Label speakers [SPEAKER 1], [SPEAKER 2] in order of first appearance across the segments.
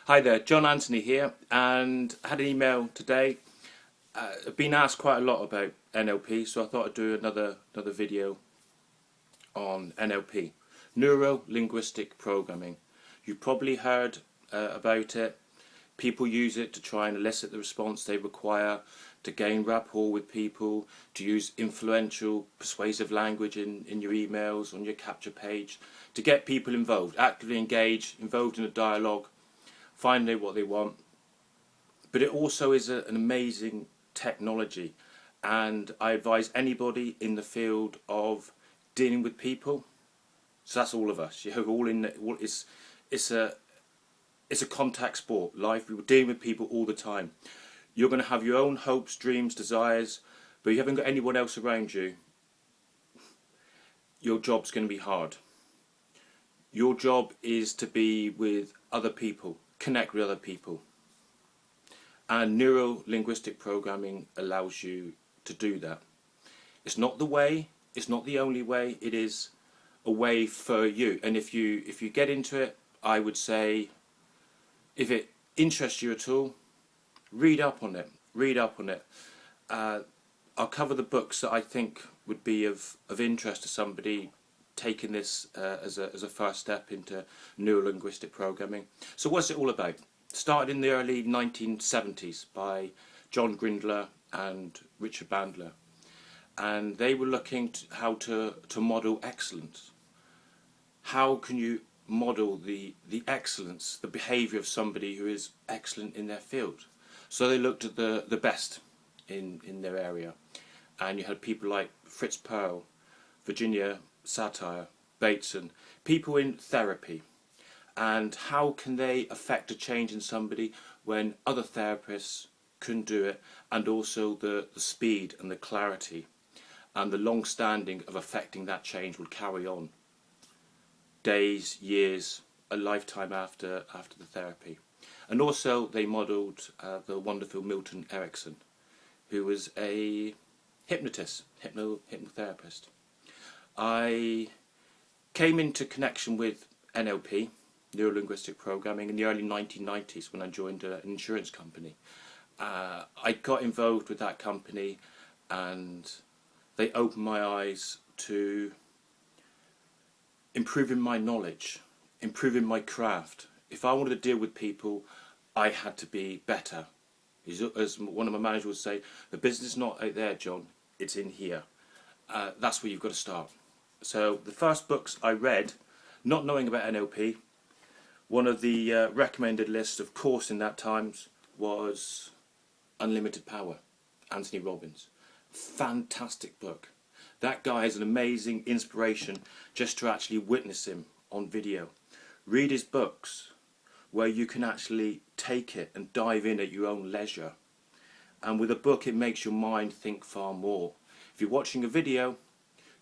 [SPEAKER 1] Hi there, John Anthony here, and I had an email today. I've been asked quite a lot about N.L.P, so I thought I'd do another video on N.L.P, Neuro-Linguistic Programming. You've probably heard about it. People use it to try and elicit the response they require, to gain rapport with people, to use influential, persuasive language in your emails, on your capture page, to get people involved, actively engaged, involved in a dialogue, find out what they want. But it also is an amazing technology, and I advise anybody in the field of dealing with people. So that's all of us. You have all in. It's a contact sport. Life, we're dealing with people all the time. You're going to have your own hopes, dreams, desires, but you haven't got anyone else around you. Your job's going to be hard. Your job is to be with other people, connect with other people. And neuro-linguistic programming allows you to do that. It's not the way, it's not the only way, it is a way for you. And if you get into it, I would say, if it interests you at all, read up on it. I'll cover the books that I think would be of interest to somebody taking this as a first step into neuro-linguistic programming. So what's it all about? Started in the early 1970s by John Grindler and Richard Bandler, and they were looking to how to model excellence. How can you model the excellence, the behaviour of somebody who is excellent in their field? So they looked at the best in their area, and you had people like Fritz, Perls, Virginia Satir, Bateson, people in therapy. And how can they affect a change in somebody when other therapists couldn't do it, and also the speed and the clarity and the long standing of affecting that change would carry on days, years, a lifetime after the therapy. And also they modelled the wonderful Milton Erickson, who was a hypnotist, hypnotherapist. I came into connection with N.L.P, Neuro-Linguistic Programming, in the early 1990s when I joined an insurance company. I got involved with that company, and they opened my eyes to improving my knowledge, improving my craft. If I wanted to deal with people, I had to be better. As one of my managers would say, the business is not out there, John, it's in here. That's where you've got to start. So the first books I read, not knowing about N.L.P, one of the recommended lists, of course, in that times was Unlimited Power, Anthony Robbins. Fantastic book. That guy is an amazing inspiration just to actually witness him on video. Read his books where you can actually take it and dive in at your own leisure. And with a book, it makes your mind think far more. If you're watching a video,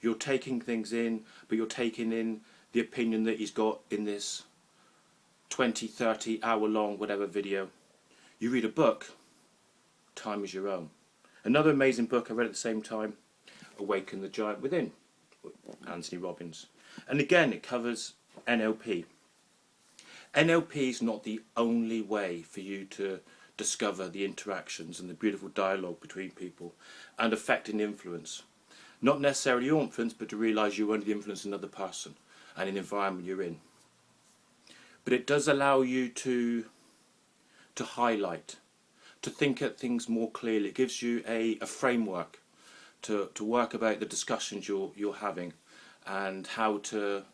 [SPEAKER 1] you're taking things in, but you're taking in the opinion that he's got in this 20, 30 hour long whatever video. You read a book, time is your own. Another amazing book I read at the same time, Awaken the Giant Within, Anthony Robbins. And again, it covers N.L.P. N.L.P is not the only way for you to discover the interactions and the beautiful dialogue between people and affect and influence. Not necessarily your influence, but to realise you're under the influence of another person and an environment you're in. But it does allow you to highlight, to think at things more clearly. It gives you a framework to work about the discussions you're having, and how to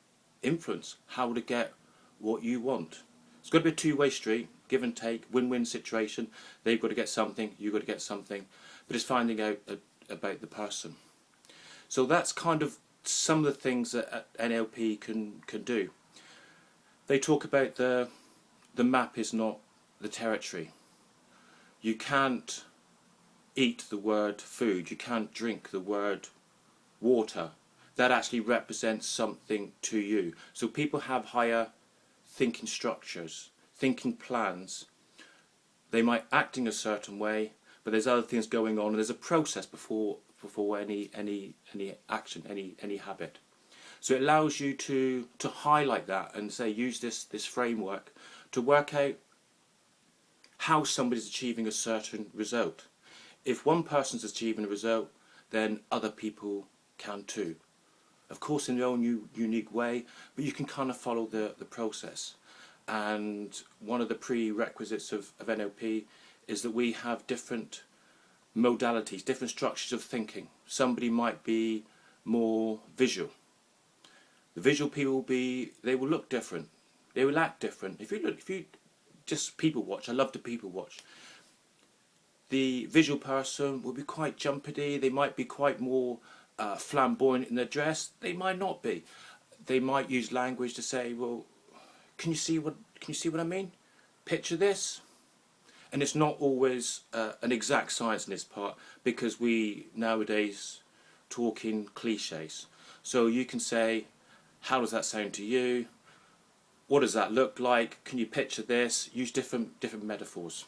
[SPEAKER 1] influence, how to get what you want. It's got to be a two-way street, give and take, win-win situation. They've got to get something, you've got to get something, but it's finding out about the person. So that's kind of some of the things that N.L.P can do. They talk about the map is not the territory. You can't eat the word food, you can't drink the word water. That actually represents something to you. So people have higher thinking structures, thinking plans. They might act in a certain way, but there's other things going on, and there's a process before any action, any habit. So it allows you to highlight that and say, use this framework to work out how somebody's achieving a certain result. If one person's achieving a result, then other people can too. Of course in their own unique way, but you can kind of follow the process. And one of the prerequisites of N.L.P is that we have different modalities, different structures of thinking. Somebody might be more visual. The visual people they will look different. They will act different. If you just people watch, I love to people watch. The visual person will be quite jumpity. They might be quite more flamboyant in their dress. They might not be. They might use language to say, well, can you see what I mean? Picture this. And it's not always an exact science in this part, because we nowadays talk in cliches. So you can say, how does that sound to you? What does that look like? Can you picture this? Use different metaphors.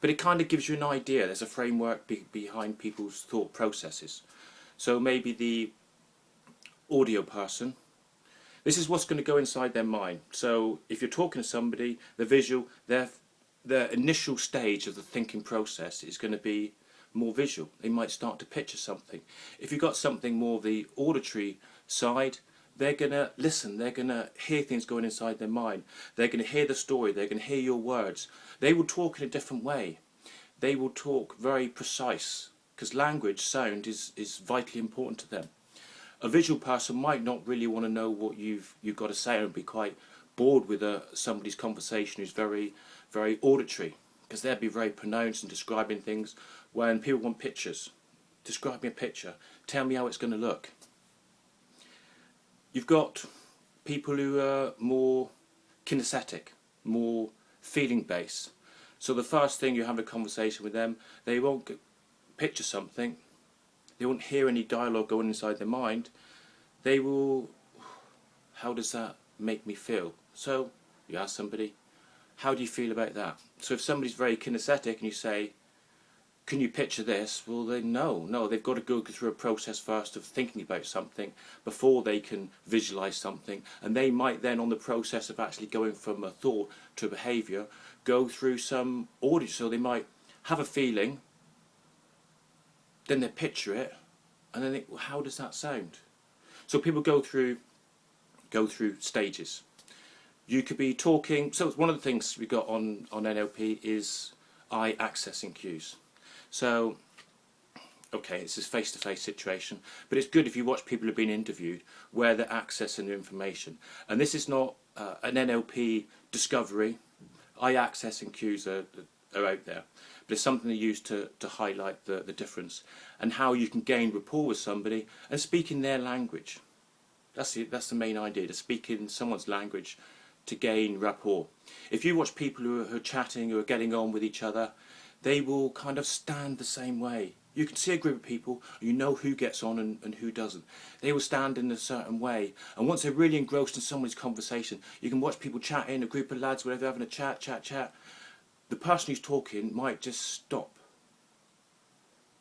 [SPEAKER 1] But it kind of gives you an idea. There's a framework behind people's thought processes. So maybe the audio person, this is what's going to go inside their mind. So if you're talking to somebody, the visual, their initial stage of the thinking process is going to be more visual. They might start to picture something. If you've got something more the auditory side, they're going to listen. They're going to hear things going inside their mind. They're going to hear the story. They're going to hear your words. They will talk in a different way. They will talk very precise, because language, sound is vitally important to them. A visual person might not really want to know what you've got to say and be quite bored with somebody's conversation who's very, very auditory, because they'll be very pronounced and describing things. When people want pictures, describe me a picture. Tell me how it's going to look. You've got people who are more kinesthetic, more feeling-based. So the first thing you have a conversation with them, they won't picture something. They won't hear any dialogue going inside their mind. They will, how does that make me feel? So you ask somebody, how do you feel about that? So if somebody's very kinesthetic and you say, can you picture this? Well, no, they've got to go through a process first of thinking about something before they can visualize something. And they might then, on the process of actually going from a thought to a behavior, go through some audio. So they might have a feeling, then they picture it, and then think, well, how does that sound? So people go through stages. You could be talking. So one of the things we got on N.L.P is eye accessing cues. So, okay, it's this face-to-face situation, but it's good if you watch people who've been interviewed where they're accessing the information. And this is not an N.L.P discovery. Eye accessing cues are out there, but it's something they use to highlight the difference and how you can gain rapport with somebody and speak in their language. That's the main idea, to speak in someone's language to gain rapport. If you watch people who are chatting, who are getting on with each other, they will kind of stand the same way. You can see a group of people, you know who gets on and who doesn't. They will stand in a certain way. And once they're really engrossed in someone's conversation, you can watch people chatting, a group of lads, whatever, having a chat. The person who's talking might just stop,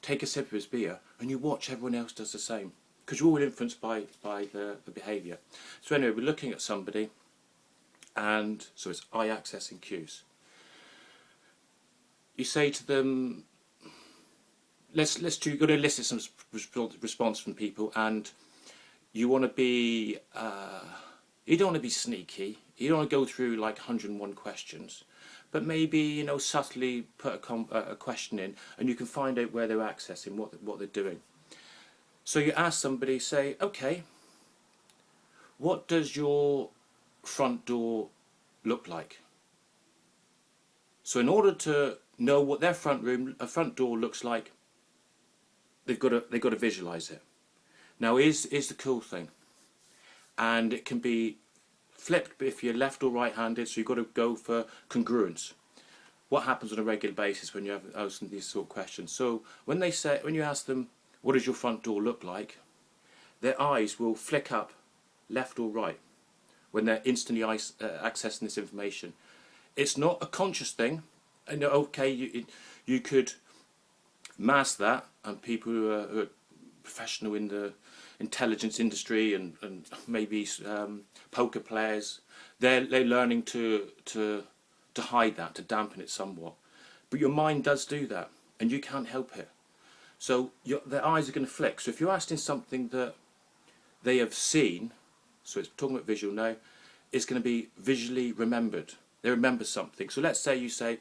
[SPEAKER 1] take a sip of his beer, and you watch everyone else does the same. Because you're all influenced by the behaviour. So anyway, we're looking at somebody, and so it's eye accessing cues. You say to them, you're going to elicit some response from people, and you want to be, you don't want to be sneaky. You don't want to go through like 101 questions, but maybe subtly put a question in, and you can find out where they're accessing, what they're doing. So you ask somebody, say, okay, what does your front door look like? So in order to know what their front door looks like, they've got to visualize it. Now is the cool thing, and it can be flipped if you're left or right-handed. So you've got to go for congruence. What happens on a regular basis when you have asking these sort of questions? So when you ask them, what does your front door look like? Their eyes will flick up left or right when they're instantly accessing this information. It's not a conscious thing. And okay, you could mask that, and people who are professional in the intelligence industry and maybe poker players, they're learning to hide that, to dampen it somewhat. But your mind does do that, and you can't help it. So their eyes are going to flick. So if you're asking something that they have seen, so it's talking about visual now, it's going to be visually remembered. They remember something. So let's say you say,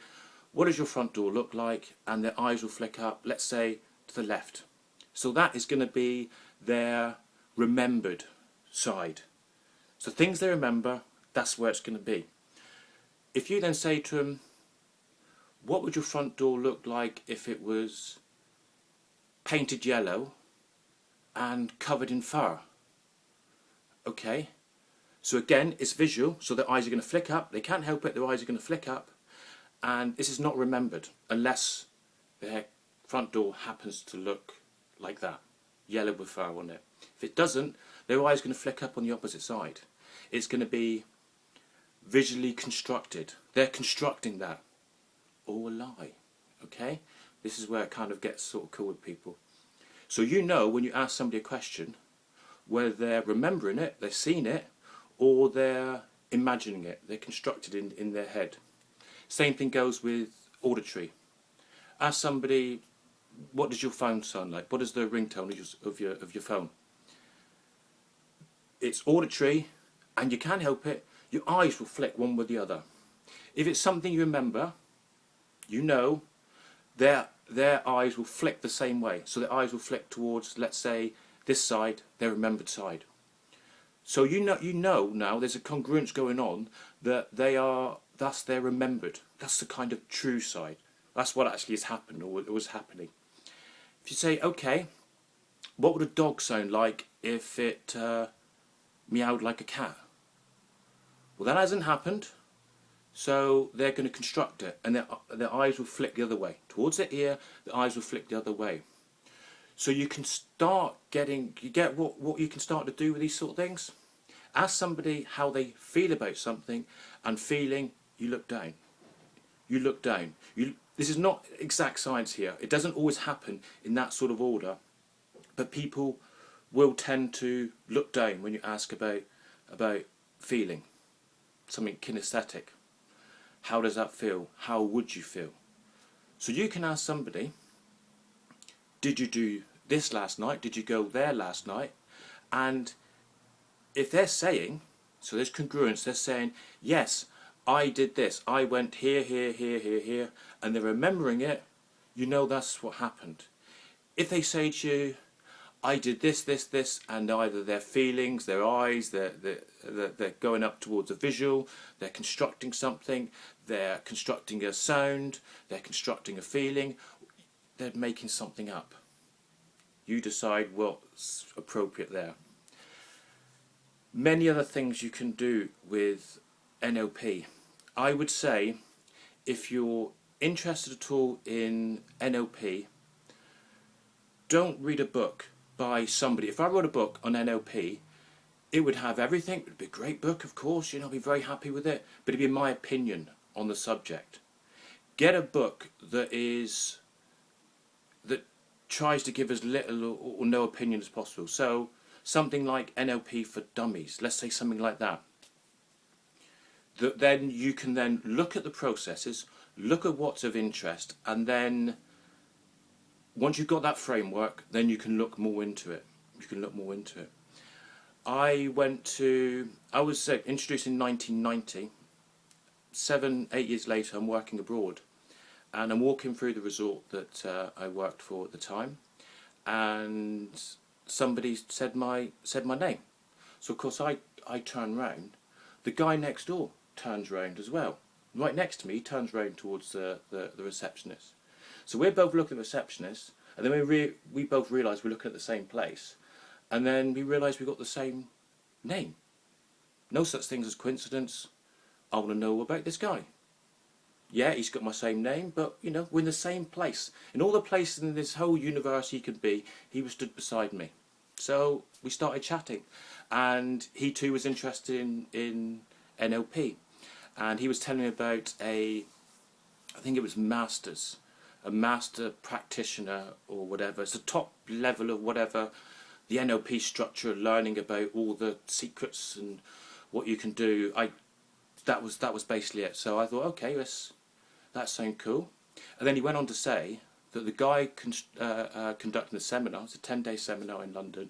[SPEAKER 1] what does your front door look like? And their eyes will flick up, let's say, to the left. So that is going to be their remembered side. So things they remember, that's where it's going to be. If you then say to them, what would your front door look like if it was painted yellow and covered in fur? Okay, so again, it's visual, so their eyes are going to flick up. They can't help it, their eyes are going to flick up. And this is not remembered unless their front door happens to look like that, yellow with fur on it. If it doesn't, their eyes are going to flick up on the opposite side. It's going to be visually constructed. They're constructing that. All a lie, okay? This is where it kind of gets sort of cool with people. So you know when you ask somebody a question, whether they're remembering it, they've seen it, or they're imagining it, they're constructed in their head. Same thing goes with auditory. Ask somebody, what does your phone sound like? What is the ringtone of your phone? It's auditory, and you can't help it. Your eyes will flick one with the other. If it's something you remember, you know, their eyes will flick the same way. So their eyes will flick towards, let's say, this side, their remembered side. So you know now there's a congruence going on that thus they're remembered. That's the kind of true side. That's what actually has happened, or was happening. If you say, okay, what would a dog sound like if it meowed like a cat? Well, that hasn't happened, so they're going to construct it, and their eyes will flick the other way. Towards their ear, the eyes will flick the other way. So you can start getting, you get what you can start to do with these sort of things? Ask somebody how they feel about something, and feeling, you look down. You look down. This is not exact science here. It doesn't always happen in that sort of order, but people will tend to look down when you ask about feeling, something kinesthetic. How does that feel? How would you feel? So you can ask somebody, did you do this last night? Did you go there last night? And if they're saying, so there's congruence, they're saying, yes, I did this. I went here, here, here, here, here, and they're remembering it, you know that's what happened. If they say to you, I did this, this, this, and either their feelings, their eyes, they're going up towards a visual, they're constructing something, they're constructing a sound, they're constructing a feeling, they're making something up. You decide what's appropriate there. Many other things you can do with N.L.P. I would say, if you're interested at all in N.L.P, don't read a book by somebody. If I wrote a book on N.L.P, it would have everything. It would be a great book, of course, I'd be very happy with it, but it'd be my opinion on the subject. Get a book that tries to give as little or no opinion as possible. So something like N.L.P for Dummies, let's say something like that. Then you can then look at the processes, look at what's of interest, and then once you've got that framework, then you can look more into it. I was introduced in 1990. 7-8 years later, I'm working abroad, and I'm walking through the resort that I worked for at the time, and somebody said my name. So of course I turn round. The guy next door turns round as well. Right next to me, he turns round towards the receptionist. So we're both looking at the receptionist, and then we both realise we're looking at the same place, and then we realise we got the same name. No such things as coincidence. I want to know about this guy. Yeah, he's got my same name, but we're in the same place. In all the places in this whole universe he could be, he was stood beside me. So we started chatting, and he too was interested in N.L.P, and he was telling me about I think it was a master practitioner or whatever. It's the top level of whatever the N.L.P structure, learning about all the secrets and what you can do. That was basically it. So I thought, okay, that sounds cool. And then he went on to say that the guy conducting the seminar, it's a 10-day seminar in London,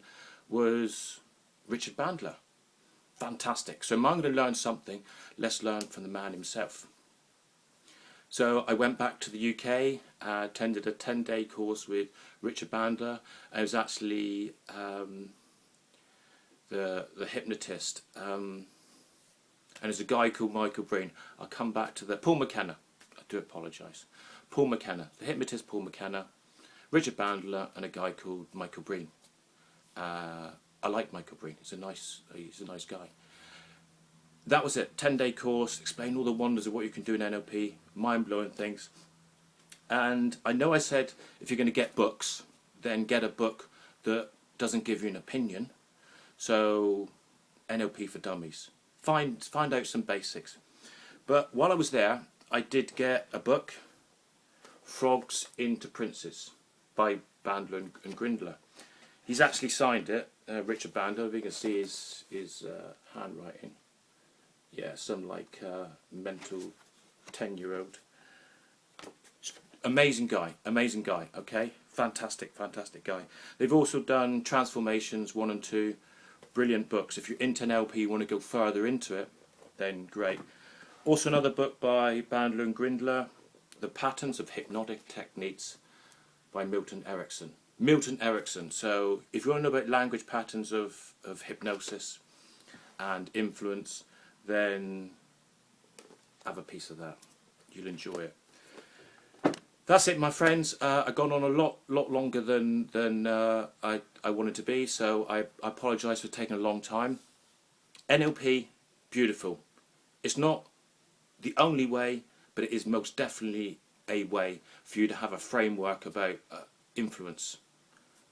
[SPEAKER 1] was Richard Bandler. Fantastic. So I'm going to learn something. Let's learn from the man himself. So I went back to the UK, attended a 10-day course with Richard Bandler. I was actually the hypnotist. And there's a guy called Michael Breen. I'll come back to Paul McKenna. I do apologise. Paul McKenna, the hypnotist Paul McKenna, Richard Bandler, and a guy called Michael Breen. I like Michael Breen. He's a nice guy. That was it. 10-day course. Explain all the wonders of what you can do in N.L.P. Mind-blowing things. And I know I said if you're going to get books, then get a book that doesn't give you an opinion. So N.L.P. for Dummies. Find out some basics. But while I was there, I did get a book, Frogs into Princes, by Bandler and Grindler. He's actually signed it, Richard Bandler. If you can see his handwriting. Yeah, some like mental 10-year-old. Amazing guy, okay? Fantastic guy. They've also done Transformations 1 and 2. Brilliant books. If you're into N.L.P, you want to go further into it, then great. Also another book by Bandler and Grindler, The Patterns of Hypnotic Techniques by Milton Erickson. Milton Erickson. So if you want to know about language patterns of hypnosis and influence, then have a piece of that. You'll enjoy it. That's it, my friends. I've gone on a lot longer than I wanted to be, so I apologise for taking a long time. N.L.P, beautiful. It's not the only way, but it is most definitely a way for you to have a framework about influence,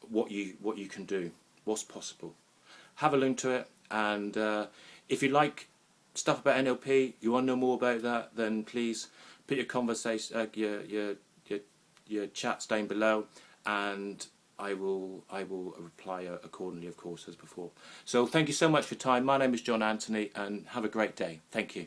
[SPEAKER 1] what you can do, what's possible. Have a look to it, and if you like stuff about N.L.P, you want to know more about that, then please put your conversation, your chats down below, and I will reply accordingly, of course, as before. So thank you so much for your time. My name is John Anthony, and have a great day. Thank you.